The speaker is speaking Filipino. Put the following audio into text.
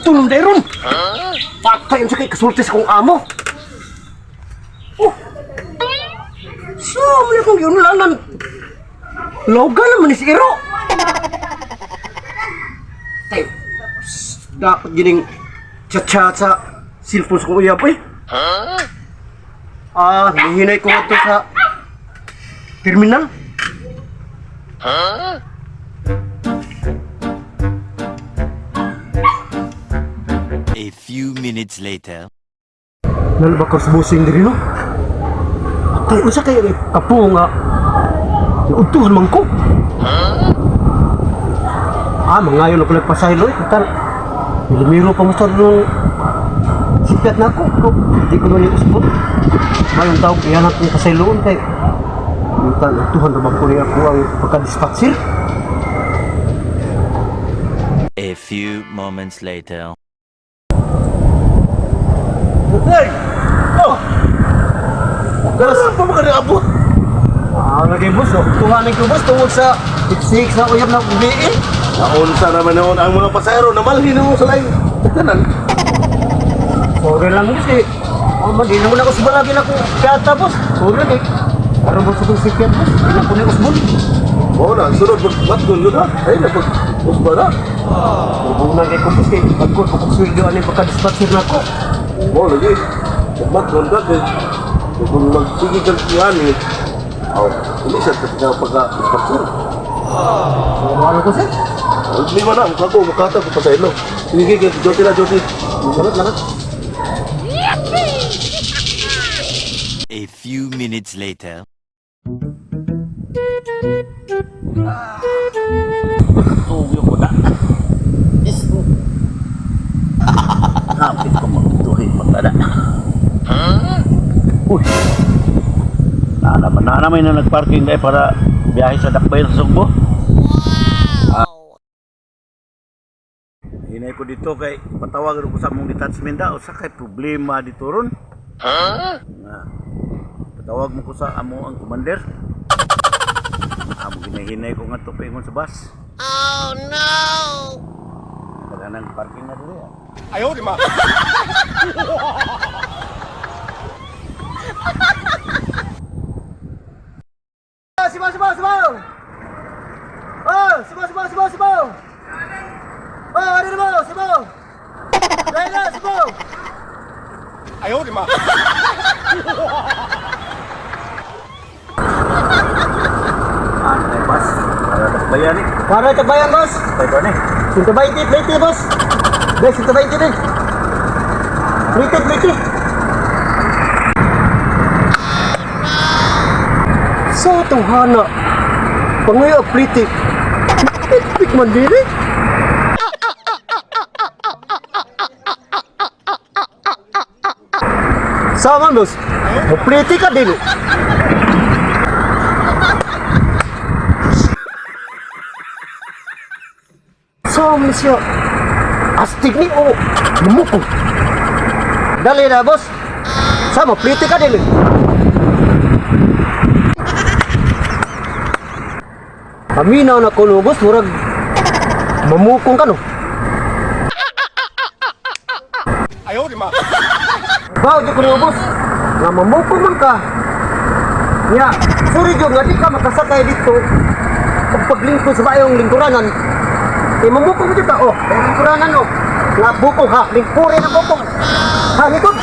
tulong dayron. Patay sa kay kasulti sa kong amo. Oh. So, may akong yun lalan. Loga naman ni si Iro. Tay, dapat gining chat-chat sa cellphone sa kong uyab eh. Hihinay ko ito sa terminal. A few minutes later. Nalabakos busing diri no. Tay usa kay kapo nga. Utuhan man ko. Mangayon na pala pasaylo eh. Tal. Lumiro pa mo sa nung sikat na ako. Hindi ko nang iusbot. Mayong tao kaya natin pasayloon kay. Tal, utuhan naman ko niya ako ang pagka-dispatcher. A few moments later. Hey! Oh! Gano'n pa mo ka abot? Lagi boss, tuhanin ko boss tungkol sa tiksik sa uyab na ubiin. Naunsa naman noon ang mga pasayro na malhin mo sa lain. Kanan. Sorry lang boss eh. Di naman ako subalagin ako kata boss. Sorry eh. Parang boss akong sikat boss. Hindi na po na usbon. Oo na, sunod magmatgon doon ha. Ay, napag-usba na. Hubungan kay kumpus kay pagkot ko sweldo ano yung pagka-dispatcher na ako. Oo, lagi. Magmatgon ka kay kung magsigig kang tiyan eh. Hindi siya pagka-dispatcher. Ano ko sir? Lima na, ako makata ko pasayro. Sige, jote na, jote. Lahat. A few minutes later. Tuyo ko na. Kapit ko magtuhin pagkada. Uy. Na naman na nagparking dahil para biyahe sa Dakbayan sa Sugbo. Hinay ko dito kay patawagan ko sa mong detachment daw sa kay problema dito ron. Patawag mo ko sa amo ang commander. Amo ginahinay ko nga to paingon sa bus. Oh no! Baga nang parking na dito. Ayaw di ma. Sibaw! Oh, sibaw! Oh, ano na mo? Sibaw! Dahil na, sibaw! Ayaw di ma. Ay bus. Para Dakbayan eh. Para Dakbayan, boss. Tayo ba ni? 120, boss. Guys, 120 din. Plate. Sa itong hana, pangayo ang plate. Pit man diri. Sama, boss. Plate ka din. Sama siya. Astig ni o. Lumuko. Dali na, boss. Sama, plate ka din. Paminaw na ko no, boss. Murag mamukong ka no. Ayaw di ma. Bawo di ko no, boss. Nga mamukong man ka. Nga, sorry jo, nga di ka makasakay dito. Paglingkod sa bayong lingkuranan. Mamukong mo dito, oh. Lingkuranan, oh. Nga bukong ha. Lingkurin na bukong. Ha, likod.